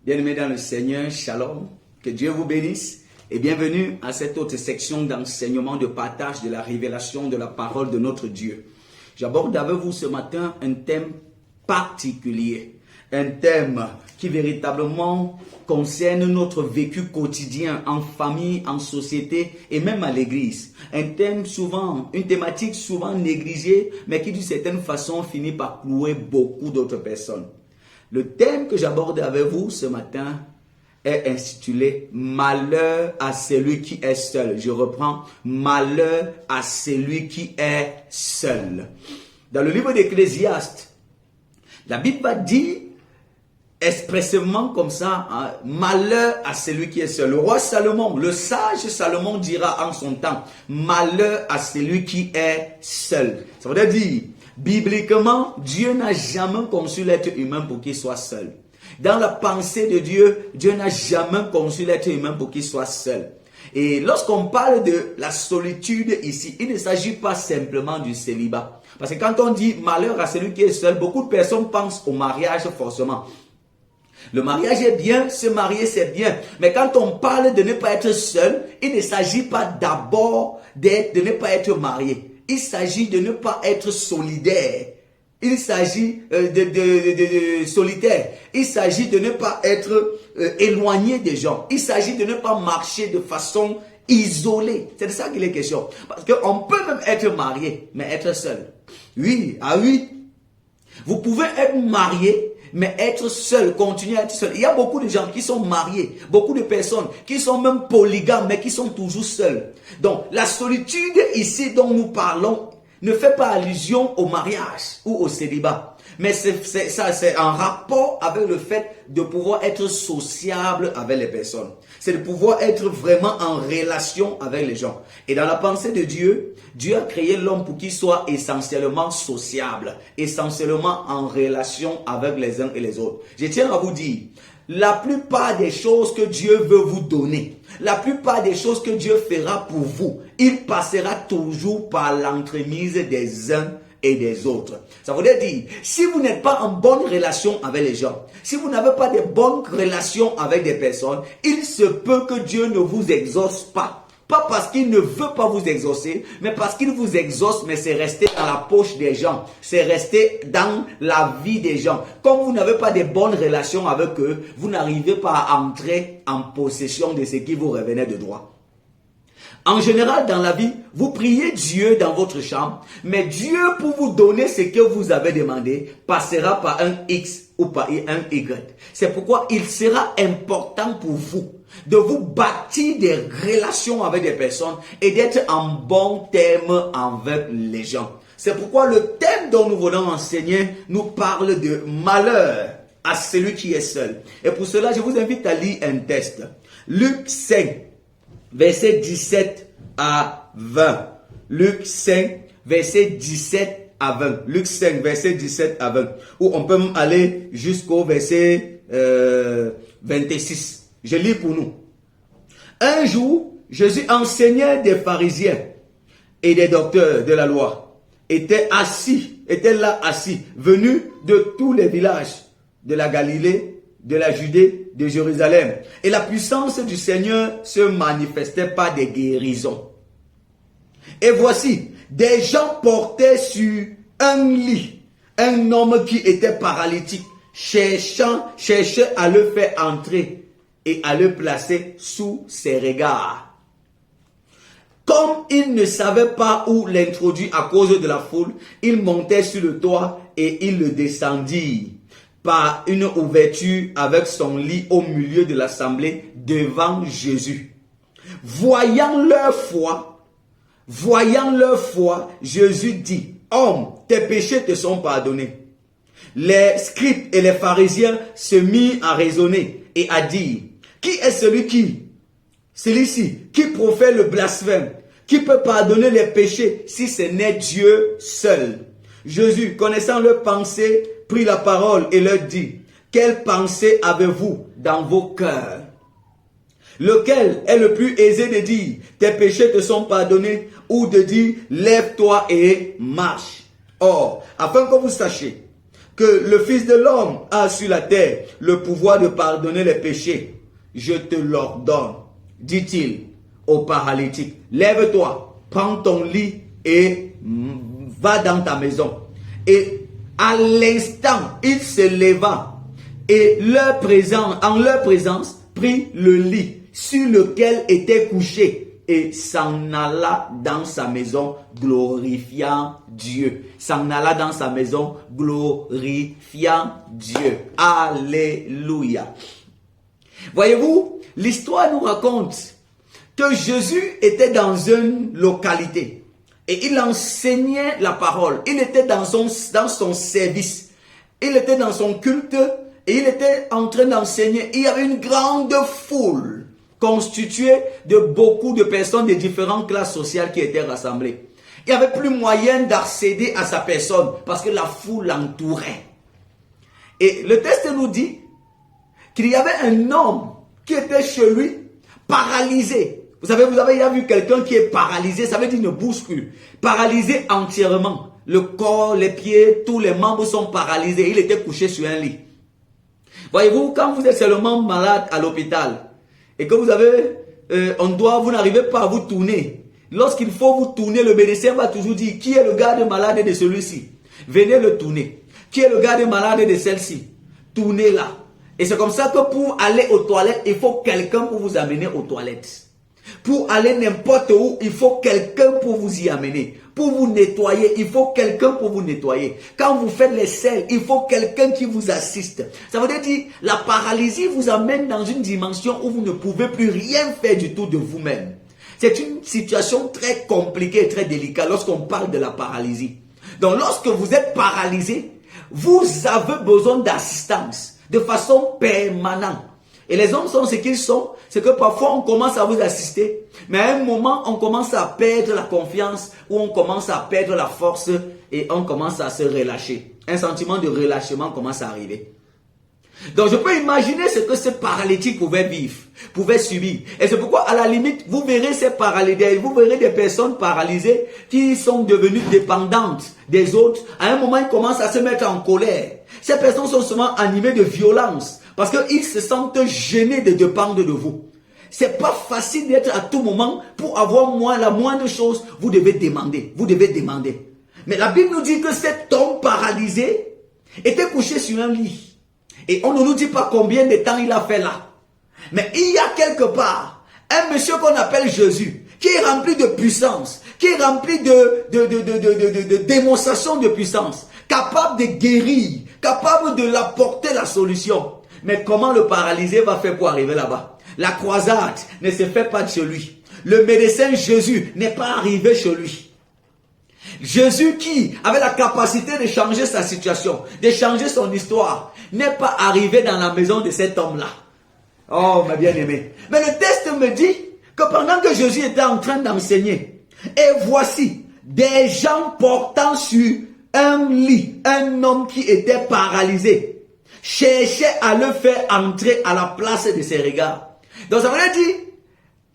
Bien-aimés dans le Seigneur, shalom, que Dieu vous bénisse et bienvenue à cette autre section d'enseignement, de partage de la révélation de la parole de notre Dieu. J'aborde avec vous ce matin un thème particulier, un thème qui véritablement concerne notre vécu quotidien en famille, en société et même à l'église. Un thème souvent, une thématique souvent négligée, mais qui d'une certaine façon finit par clouer beaucoup d'autres personnes. Le thème que j'aborde avec vous ce matin est intitulé « Malheur à celui qui est seul ». Je reprends « Malheur à celui qui est seul ». Dans le livre d'Ecclésiaste, la Bible va dire expressément comme ça, hein, malheur à celui qui est seul. Le roi Salomon, le sage Salomon dira en son temps, malheur à celui qui est seul. Ça veut dire, bibliquement, Dieu n'a jamais conçu l'être humain pour qu'il soit seul. Dans la pensée de Dieu, Dieu n'a jamais conçu l'être humain pour qu'il soit seul. Et lorsqu'on parle de la solitude ici, il ne s'agit pas simplement du célibat. Parce que quand on dit malheur à celui qui est seul, beaucoup de personnes pensent au mariage forcément. Le mariage est bien, se marier c'est bien. Mais quand on parle de ne pas être seul, il ne s'agit pas d'abord de ne pas être marié. Il s'agit de ne pas être solidaire. Il s'agit de solitaire. Il s'agit de ne pas être éloigné des gens. Il s'agit de ne pas marcher de façon isolée. C'est de ça qu'il est question. Parce qu'on peut même être marié, mais être seul. Oui, ah oui. Vous pouvez être marié, mais être seul, continuer à être seul. Il y a beaucoup de gens qui sont mariés, beaucoup de personnes qui sont même polygames, mais qui sont toujours seuls. Donc, la solitude ici dont nous parlons ne fait pas allusion au mariage ou au célibat. Mais c'est en rapport avec le fait de pouvoir être sociable avec les personnes. C'est de pouvoir être vraiment en relation avec les gens. Et dans la pensée de Dieu, Dieu a créé l'homme pour qu'il soit essentiellement sociable, essentiellement en relation avec les uns et les autres. Je tiens à vous dire, la plupart des choses que Dieu veut vous donner, la plupart des choses que Dieu fera pour vous, il passera toujours par l'entremise des uns et des autres. Ça veut dire, si vous n'êtes pas en bonne relation avec les gens, si vous n'avez pas de bonnes relations avec des personnes, il se peut que Dieu ne vous exauce pas. Pas parce qu'il ne veut pas vous exaucer, mais parce qu'il vous exauce, mais c'est resté dans la poche des gens. C'est resté dans la vie des gens. Comme vous n'avez pas de bonnes relations avec eux, vous n'arrivez pas à entrer en possession de ce qui vous revenait de droit. En général, dans la vie, vous priez Dieu dans votre chambre, mais Dieu, pour vous donner ce que vous avez demandé, passera par un X ou par un Y. C'est pourquoi il sera important pour vous de vous bâtir des relations avec des personnes et d'être en bon terme avec les gens. C'est pourquoi le thème dont nous voulons enseigner nous parle de malheur à celui qui est seul. Et pour cela, je vous invite à lire un texte. Luc 5. Verset 17 à 20. Luc 5, verset 17 à 20. Luc 5, verset 17 à 20. Ou on peut même aller jusqu'au verset 26. Je lis pour nous. Un jour, Jésus, enseignait des pharisiens et des docteurs de la loi, était là assis, venus de tous les villages de la Galilée, de la Judée, de Jérusalem. Et la puissance du Seigneur se manifestait par des guérisons. Et voici, des gens portaient sur un lit un homme qui était paralytique, cherchait à le faire entrer et à le placer sous ses regards. Comme il ne savait pas où l'introduire à cause de la foule, il montait sur le toit et il le descendit par une ouverture avec son lit au milieu de l'assemblée devant Jésus. Voyant leur foi, Jésus dit, « Homme, tes péchés te sont pardonnés. » Les scribes et les pharisiens se mirent à raisonner et à dire, « Qui est celui-ci qui profère le blasphème, qui peut pardonner les péchés si ce n'est Dieu seul ?» Jésus, connaissant leurs pensées, prit la parole et leur dit, « Quelle pensée avez-vous dans vos cœurs? Lequel est le plus aisé de dire, tes péchés te sont pardonnés, ou de dire, lève-toi et marche? Or, afin que vous sachiez que le Fils de l'homme a sur la terre le pouvoir de pardonner les péchés, je te l'ordonne, dit-il au paralytique, lève-toi, prends ton lit et va dans ta maison. Et à l'instant, il se leva et en leur présence prit le lit sur lequel était couché et s'en alla dans sa maison glorifiant Dieu. S'en alla dans sa maison glorifiant Dieu. Alléluia. Voyez-vous, l'histoire nous raconte que Jésus était dans une localité et il enseignait la parole. Il était dans son service. Il était dans son culte et il était en train d'enseigner. Il y avait une grande foule constituée de beaucoup de personnes de différentes classes sociales qui étaient rassemblées. Il n'y avait plus moyen d'accéder à sa personne parce que la foule l'entourait. Et le texte nous dit qu'il y avait un homme qui était chez lui paralysé. Vous avez déjà vu quelqu'un qui est paralysé, ça veut dire ne bouge plus. Paralysé entièrement. Le corps, les pieds, tous les membres sont paralysés. Il était couché sur un lit. Voyez-vous, quand vous êtes seulement malade à l'hôpital et que vous avez, vous n'arrivez pas à vous tourner. Lorsqu'il faut vous tourner, le médecin va toujours dire qui est le garde malade de celui-ci. Venez le tourner. Qui est le garde malade de celle-ci? Tournez-la. Et c'est comme ça que pour aller aux toilettes, il faut quelqu'un pour vous amener aux toilettes. Pour aller n'importe où, il faut quelqu'un pour vous y amener. Pour vous nettoyer, il faut quelqu'un pour vous nettoyer. Quand vous faites les selles, il faut quelqu'un qui vous assiste. Ça veut dire la paralysie vous amène dans une dimension où vous ne pouvez plus rien faire du tout de vous-même. C'est une situation très compliquée et très délicate lorsqu'on parle de la paralysie. Donc lorsque vous êtes paralysé, vous avez besoin d'assistance de façon permanente. Et les hommes sont ce qu'ils sont, c'est que parfois on commence à vous assister, mais à un moment on commence à perdre la confiance ou on commence à perdre la force et on commence à se relâcher. Un sentiment de relâchement commence à arriver. Donc je peux imaginer ce que ce paralytique pouvait vivre, pouvait subir. Et c'est pourquoi à la limite, vous verrez ces paralysés, vous verrez des personnes paralysées qui sont devenues dépendantes des autres. À un moment, ils commencent à se mettre en colère. Ces personnes sont souvent animées de violence parce qu'ils se sentent gênés de dépendre de vous. C'est pas facile d'être à tout moment pour avoir la moindre chose. Vous devez demander, vous devez demander. Mais la Bible nous dit que cet homme paralysé était couché sur un lit. Et on ne nous dit pas combien de temps il a fait là. Mais il y a quelque part un monsieur qu'on appelle Jésus, qui est rempli de puissance, qui est rempli de démonstration de puissance, capable de guérir, capable de l'apporter la solution. Mais comment le paralysé va faire pour arriver là-bas? La croisade ne se fait pas de chez lui. Le médecin Jésus n'est pas arrivé chez lui. Jésus qui avait la capacité de changer sa situation, de changer son histoire, n'est pas arrivé dans la maison de cet homme-là. Oh, mes bien-aimés. Mais le texte me dit que pendant que Jésus était en train d'enseigner, et voici des gens portant sur un lit, un homme qui était paralysé, cherchaient à le faire entrer à la place de ses regards. Donc ça veut dire,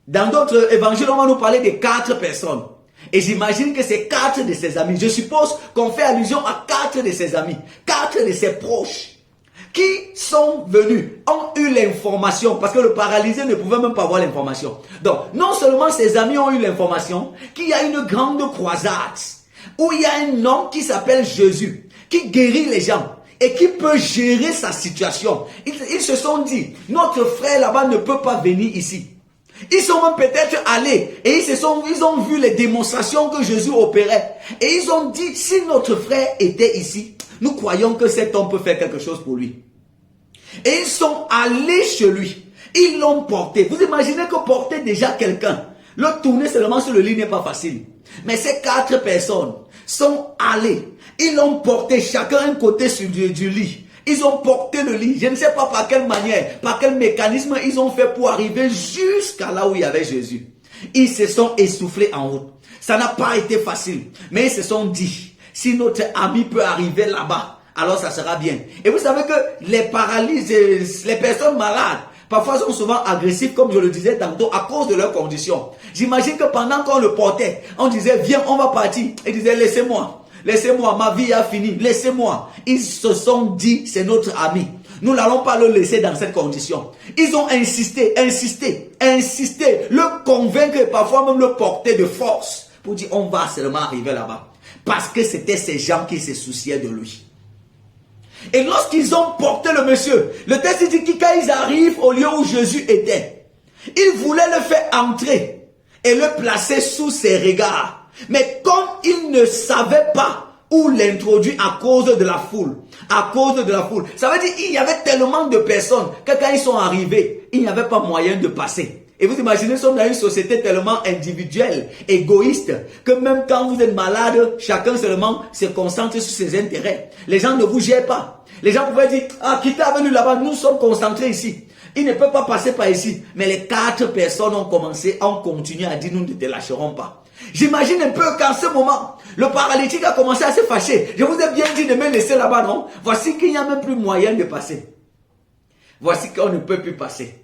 dans d'autres évangiles, on va nous parler de 4 personnes. Et j'imagine que c'est 4 de ses amis. Je suppose qu'on fait allusion à 4 de ses amis, 4 de ses proches, qui sont venus, ont eu l'information, parce que le paralysé ne pouvait même pas avoir l'information. Donc, non seulement ses amis ont eu l'information, qu'il y a une grande croisade, où il y a un homme qui s'appelle Jésus, qui guérit les gens, et qui peut gérer sa situation. Ils se sont dit, notre frère là-bas ne peut pas venir ici. Ils sont même peut-être allés et ils ont vu les démonstrations que Jésus opérait. Et ils ont dit, si notre frère était ici, nous croyons que cet homme peut faire quelque chose pour lui. Et ils sont allés chez lui. Ils l'ont porté. Vous imaginez que porter déjà quelqu'un, le tourner seulement sur le lit n'est pas facile. Mais ces 4 personnes sont allées. Ils l'ont porté chacun un côté du lit. Ils ont porté le lit. Je ne sais pas par quelle manière, par quel mécanisme ils ont fait pour arriver jusqu'à là où il y avait Jésus. Ils se sont essoufflés en route. Ça n'a pas été facile. Mais ils se sont dit, si notre ami peut arriver là-bas, alors ça sera bien. Et vous savez que les paralysés, les personnes malades, parfois sont souvent agressifs, comme je le disais tantôt, à cause de leurs conditions. J'imagine que pendant qu'on le portait, on disait, viens, on va partir. Il disait, laissez-moi. laissez-moi, ma vie a fini, laissez-moi. Ils se sont dit, c'est notre ami. Nous n'allons pas le laisser dans cette condition. Ils ont insisté, le convaincre et parfois même le porter de force pour dire, on va seulement arriver là-bas. Parce que c'était ces gens qui se souciaient de lui. Et lorsqu'ils ont porté le monsieur, le texte dit que quand ils arrivent au lieu où Jésus était, ils voulaient le faire entrer et le placer sous ses regards. Mais comme ils ne savaient pas où l'introduire à cause de la foule, ça veut dire qu'il y avait tellement de personnes que quand ils sont arrivés, il n'y avait pas moyen de passer. Et vous imaginez, nous sommes dans une société tellement individuelle, égoïste, que même quand vous êtes malade, chacun seulement se concentre sur ses intérêts. Les gens ne vous gèrent pas. Les gens pouvaient dire, ah, qui t'a venu là-bas, nous sommes concentrés ici. Il ne peut pas passer par ici. Mais les 4 personnes ont continué à dire, nous ne te lâcherons pas. J'imagine un peu qu'en ce moment, le paralytique a commencé à se fâcher. Je vous ai bien dit de me laisser là-bas, non? Voici qu'il n'y a même plus moyen de passer. Voici qu'on ne peut plus passer.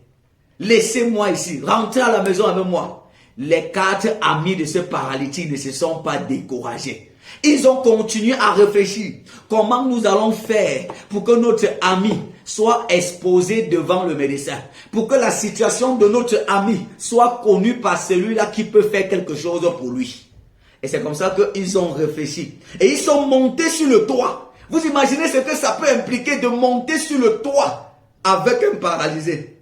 Laissez-moi ici, rentrez à la maison avec moi. Les 4 amis de ce paralytique ne se sont pas découragés. Ils ont continué à réfléchir. Comment nous allons faire pour que notre ami soit exposé devant le médecin? Pour que la situation de notre ami soit connue par celui-là qui peut faire quelque chose pour lui. Et c'est comme ça qu'ils ont réfléchi. Et ils sont montés sur le toit. Vous imaginez ce que ça peut impliquer de monter sur le toit avec un paralysé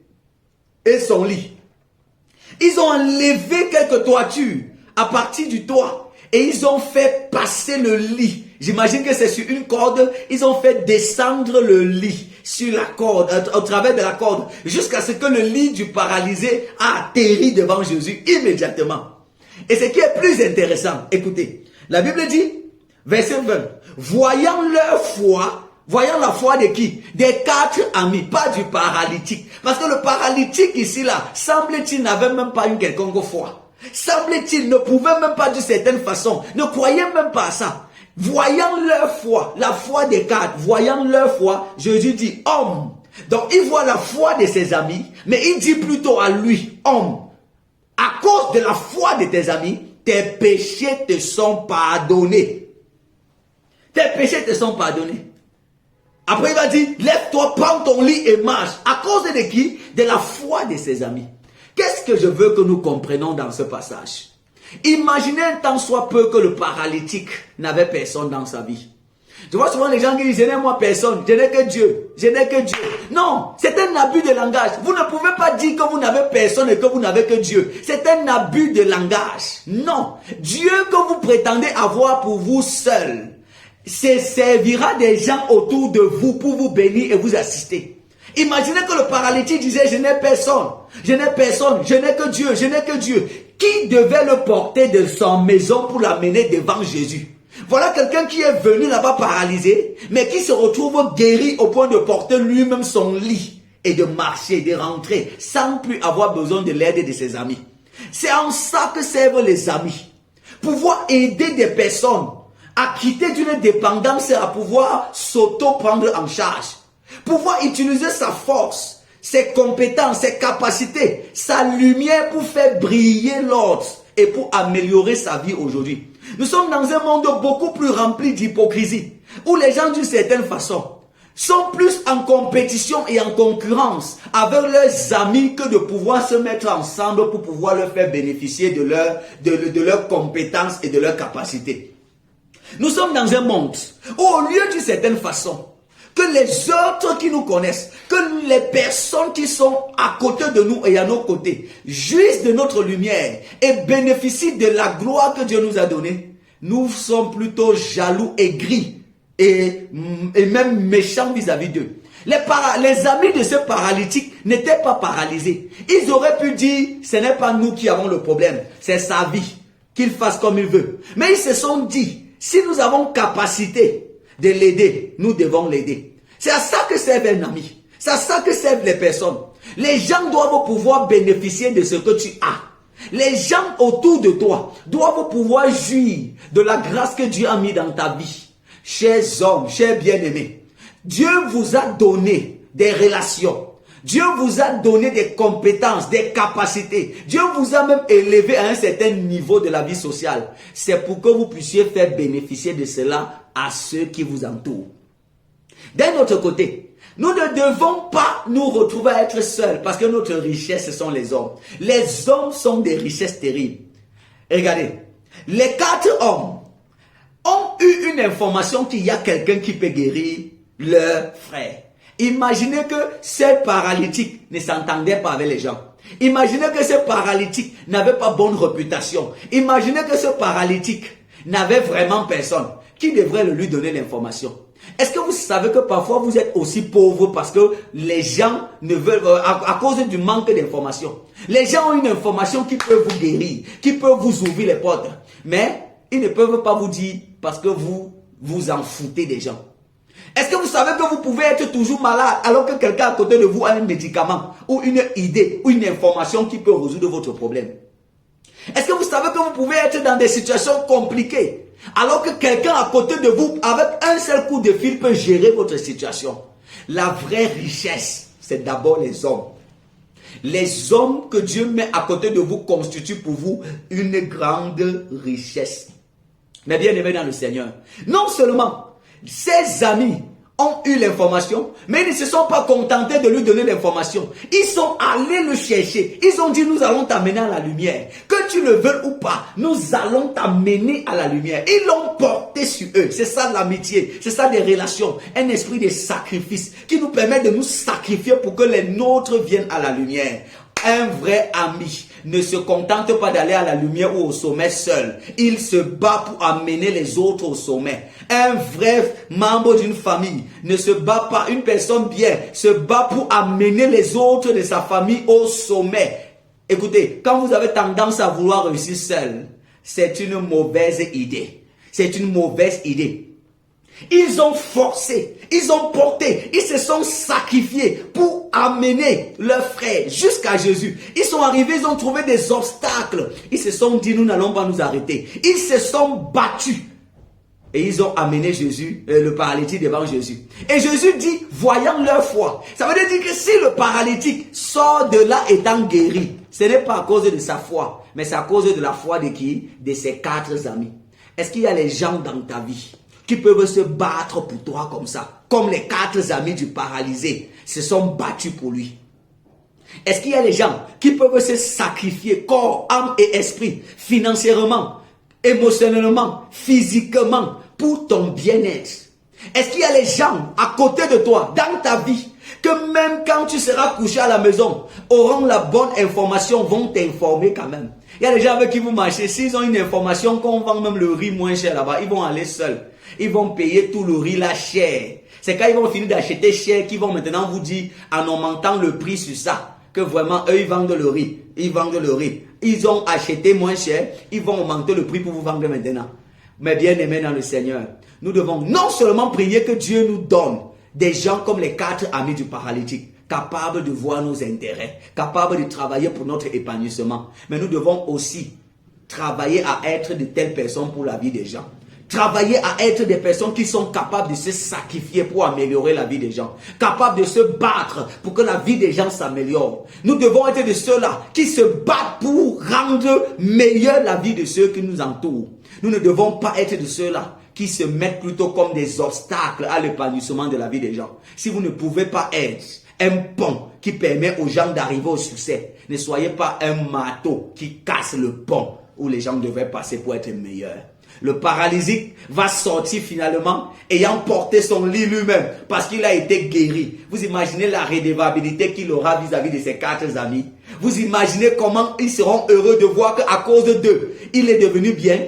et son lit. Ils ont enlevé quelques toitures à partir du toit et ils ont fait passer le lit. J'imagine que c'est sur une corde. Ils ont fait descendre le lit sur la corde, au travers de la corde, jusqu'à ce que le lit du paralysé a atterri devant Jésus immédiatement. Et ce qui est plus intéressant, écoutez, la Bible dit, verset 20, voyant leur foi, voyant la foi de qui? Des 4 amis, pas du paralytique. Parce que le paralytique ici, là, semble-t-il n'avait même pas une quelconque foi. Semble-t-il ne pouvait même pas d'une certaine façon, ne croyait même pas à ça. Voyant leur foi, la foi des 4, voyant leur foi, Jésus dit, homme. Donc il voit la foi de ses amis, mais il dit plutôt à lui, homme, à cause de la foi de tes amis, tes péchés te sont pardonnés. Tes péchés te sont pardonnés. Après, il va dire, lève-toi, prends ton lit et marche. À cause de qui? De la foi de ses amis. Qu'est-ce que je veux que nous comprenions dans ce passage? Imaginez un tant soit peu que le paralytique n'avait personne dans sa vie. Tu vois souvent les gens qui disent, je n'ai moi personne, je n'ai que Dieu, je n'ai que Dieu. Non, c'est un abus de langage. Vous ne pouvez pas dire que vous n'avez personne et que vous n'avez que Dieu. C'est un abus de langage. Non, Dieu que vous prétendez avoir pour vous seul, se servira des gens autour de vous pour vous bénir et vous assister. Imaginez que le paralytique disait, je n'ai personne, je n'ai personne, je n'ai que Dieu, je n'ai que Dieu. Qui devait le porter de sa maison pour l'amener devant Jésus? Voilà quelqu'un qui est venu là-bas paralysé, mais qui se retrouve guéri au point de porter lui-même son lit et de marcher, de rentrer, sans plus avoir besoin de l'aide de ses amis. C'est en ça que servent les amis. Pouvoir aider des personnes à quitter d'une dépendance et à pouvoir s'auto-prendre en charge. Pouvoir utiliser sa force, ses compétences, ses capacités, sa lumière pour faire briller l'autre et pour améliorer sa vie aujourd'hui. Nous sommes dans un monde beaucoup plus rempli d'hypocrisie, où les gens d'une certaine façon sont plus en compétition et en concurrence avec leurs amis que de pouvoir se mettre ensemble pour pouvoir leur faire bénéficier de leurs compétences et de leurs capacités. Nous sommes dans un monde où au lieu d'une certaine façon, que les autres qui nous connaissent, que les personnes qui sont à côté de nous et à nos côtés, jouissent de notre lumière et bénéficient de la gloire que Dieu nous a donnée, nous sommes plutôt jaloux, aigris et même méchants vis-à-vis d'eux. Les amis de ce paralytique n'étaient pas paralysés. Ils auraient pu dire, ce n'est pas nous qui avons le problème, c'est sa vie, qu'il fasse comme il veut. Mais ils se sont dit, si nous avons capacité de l'aider, nous devons l'aider. C'est à ça que servent un ami. C'est à ça que servent les personnes. Les gens doivent pouvoir bénéficier de ce que tu as. Les gens autour de toi doivent pouvoir jouir de la grâce que Dieu a mis dans ta vie. Chers hommes, chers bien-aimés, Dieu vous a donné des relations, Dieu vous a donné des compétences, des capacités. Dieu vous a même élevé à un certain niveau de la vie sociale. C'est pour que vous puissiez faire bénéficier de cela à ceux qui vous entourent. D'un autre côté, nous ne devons pas nous retrouver à être seuls parce que notre richesse, ce sont les hommes. Les hommes sont des richesses terribles. Regardez, les 4 hommes ont eu une information qu'il y a quelqu'un qui peut guérir leur frère. Imaginez que ce paralytique ne s'entendait pas avec les gens. Imaginez que ce paralytique n'avait pas bonne réputation. Imaginez que ce paralytique n'avait vraiment personne. Qui devrait lui donner l'information? Est-ce que vous savez que parfois vous êtes aussi pauvre parce que les gens ne veulent, à cause du manque d'information. Les gens ont une information qui peut vous guérir, qui peut vous ouvrir les portes. Mais ils ne peuvent pas vous dire parce que vous vous en foutez des gens. Est-ce que vous savez que vous pouvez être toujours malade alors que quelqu'un à côté de vous a un médicament ou une idée ou une information qui peut résoudre votre problème? Est-ce que vous savez que vous pouvez être dans des situations compliquées alors que quelqu'un à côté de vous avec un seul coup de fil peut gérer votre situation? La vraie richesse, c'est d'abord les hommes. Les hommes que Dieu met à côté de vous constituent pour vous une grande richesse. Mais bien aimés dans le Seigneur, non seulement ses amis ont eu l'information, mais ils ne se sont pas contentés de lui donner l'information. Ils sont allés le chercher. Ils ont dit, nous allons t'amener à la lumière. Que tu le veuilles ou pas, nous allons t'amener à la lumière. Ils l'ont porté sur eux. C'est ça l'amitié. C'est ça des relations. Un esprit de sacrifice qui nous permet de nous sacrifier pour que les nôtres viennent à la lumière. Un vrai ami ne se contente pas d'aller à la lumière ou au sommet seul. Il se bat pour amener les autres au sommet. Un vrai membre d'une famille ne se bat pas, une personne bien se bat pour amener les autres de sa famille au sommet. Écoutez, quand vous avez tendance à vouloir réussir seul, c'est une mauvaise idée. C'est une mauvaise idée. Ils ont forcé, ils ont porté, ils se sont sacrifiés pour amener leurs frères jusqu'à Jésus. Ils sont arrivés, ils ont trouvé des obstacles. Ils se sont dit, nous n'allons pas nous arrêter. Ils se sont battus. Et ils ont amené Jésus, le paralytique devant Jésus. Et Jésus dit, voyant leur foi. Ça veut dire que si le paralytique sort de là étant guéri, ce n'est pas à cause de sa foi, mais c'est à cause de la foi de qui? De ses 4 amis. Est-ce qu'il y a les gens dans ta vie qui peuvent se battre pour toi comme ça, comme les 4 amis du paralysé se sont battus pour lui? Est-ce qu'il y a des gens qui peuvent se sacrifier corps, âme et esprit, financièrement, émotionnellement, physiquement, pour ton bien-être? Est-ce qu'il y a les gens à côté de toi, dans ta vie, que même quand tu seras couché à la maison, auront la bonne information, vont t'informer quand même? Il y a des gens avec qui vous marchez, s'ils ont une information qu'on vend même le riz moins cher là-bas, ils vont aller seuls. Ils vont payer tout le riz là cher. C'est quand ils vont finir d'acheter cher qu'ils vont maintenant vous dire, en augmentant le prix sur ça, que vraiment eux ils vendent le riz. Ils vendent le riz. Ils ont acheté moins cher, ils vont augmenter le prix pour vous vendre maintenant. Mais bien aimés dans le Seigneur, nous devons non seulement prier que Dieu nous donne des gens comme les 4 amis du paralytique, capables de voir nos intérêts, capables de travailler pour notre épanouissement, mais nous devons aussi travailler à être de telles personnes pour la vie des gens. Travailler à être des personnes qui sont capables de se sacrifier pour améliorer la vie des gens. Capables de se battre pour que la vie des gens s'améliore. Nous devons être de ceux-là qui se battent pour rendre meilleure la vie de ceux qui nous entourent. Nous ne devons pas être de ceux-là qui se mettent plutôt comme des obstacles à l'épanouissement de la vie des gens. Si vous ne pouvez pas être un pont qui permet aux gens d'arriver au succès, ne soyez pas un marteau qui casse le pont où les gens devraient passer pour être meilleurs. Le paralytique va sortir finalement ayant porté son lit lui-même parce qu'il a été guéri. Vous imaginez la redevabilité qu'il aura vis-à-vis de ses 4 amis. Vous imaginez comment ils seront heureux de voir qu'à cause d'eux, il est devenu bien.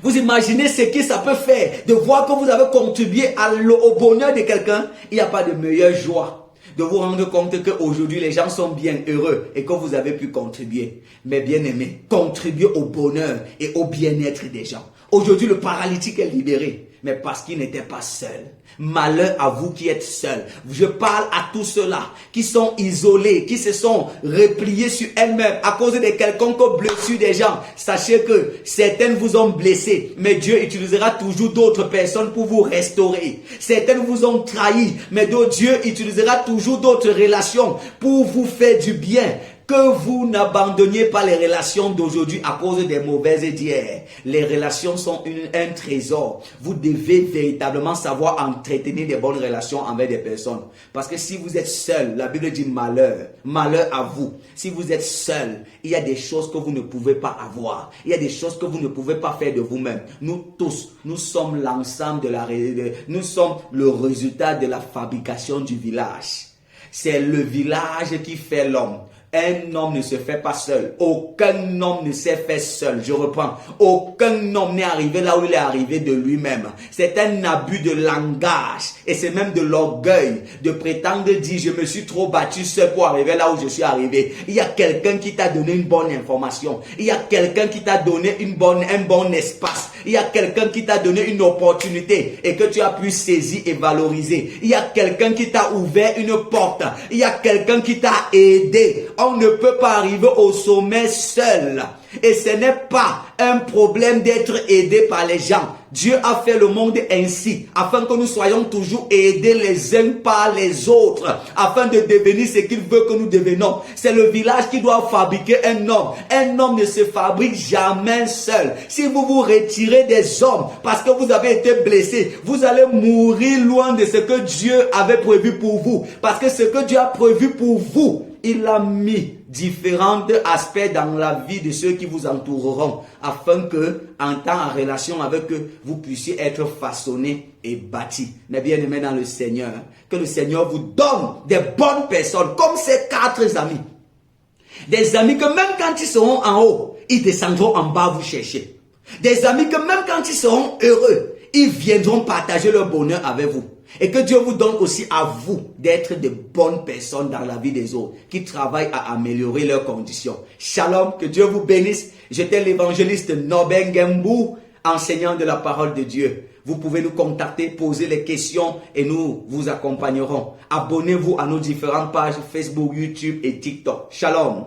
Vous imaginez ce que ça peut faire de voir que vous avez contribué au bonheur de quelqu'un. Il n'y a pas de meilleure joie de vous rendre compte qu'aujourd'hui les gens sont bien heureux et que vous avez pu contribuer. Mais bien aimé, contribuer au bonheur et au bien-être des gens. Aujourd'hui le paralytique est libéré. mais parce qu'ils n'étaient pas seuls. Malheur à vous qui êtes seuls. Je parle à tous ceux-là qui sont isolés, qui se sont repliés sur elles-mêmes à cause de quelconques blessures des gens. Sachez que certaines vous ont blessé, mais Dieu utilisera toujours d'autres personnes pour vous restaurer. Certaines vous ont trahi, mais Dieu utilisera toujours d'autres relations pour vous faire du bien. Que vous n'abandonniez pas les relations d'aujourd'hui à cause des mauvaises d'hier. Les relations sont un trésor. Vous devez véritablement savoir entretenir des bonnes relations avec des personnes. Parce que si vous êtes seul, la Bible dit malheur. Malheur à vous. Si vous êtes seul, il y a des choses que vous ne pouvez pas avoir. Il y a des choses que vous ne pouvez pas faire de vous-même. Nous tous, nous sommes l'ensemble de la réalité. Nous sommes le résultat de la fabrication du village. C'est le village qui fait l'homme. Un homme ne se fait pas seul. Aucun homme ne s'est fait seul. Je reprends. Aucun homme n'est arrivé là où il est arrivé de lui-même. C'est un abus de langage. Et c'est même de l'orgueil de prétendre dire je me suis trop battu seul pour arriver là où je suis arrivé. Il y a quelqu'un qui t'a donné une bonne information. Il y a quelqu'un qui t'a donné un bon espace. Il y a quelqu'un qui t'a donné une opportunité et que tu as pu saisir et valoriser. Il y a quelqu'un qui t'a ouvert une porte. Il y a quelqu'un qui t'a aidé. On ne peut pas arriver au sommet seul. Et ce n'est pas un problème d'être aidé par les gens. Dieu a fait le monde ainsi, afin que nous soyons toujours aidés les uns par les autres, afin de devenir ce qu'il veut que nous devenons. C'est le village qui doit fabriquer un homme. Un homme ne se fabrique jamais seul. Si vous vous retirez des hommes parce que vous avez été blessé, vous allez mourir loin de ce que Dieu avait prévu pour vous. Parce que ce que Dieu a prévu pour vous, il a mis différents aspects dans la vie de ceux qui vous entoureront, afin que, en temps en relation avec eux, vous puissiez être façonnés et bâtis. Mes bien-aimés dans le Seigneur, que le Seigneur vous donne des bonnes personnes, comme ces 4 amis. Des amis que même quand ils seront en haut, ils descendront en bas vous chercher. Des amis que même quand ils seront heureux, ils viendront partager leur bonheur avec vous. Et que Dieu vous donne aussi à vous d'être de bonnes personnes dans la vie des autres, qui travaillent à améliorer leurs conditions. Shalom, que Dieu vous bénisse. J'étais l'évangéliste Norbert Ngembou, enseignant de la parole de Dieu. Vous pouvez nous contacter, poser les questions et nous vous accompagnerons. Abonnez-vous à nos différentes pages Facebook, YouTube et TikTok. Shalom.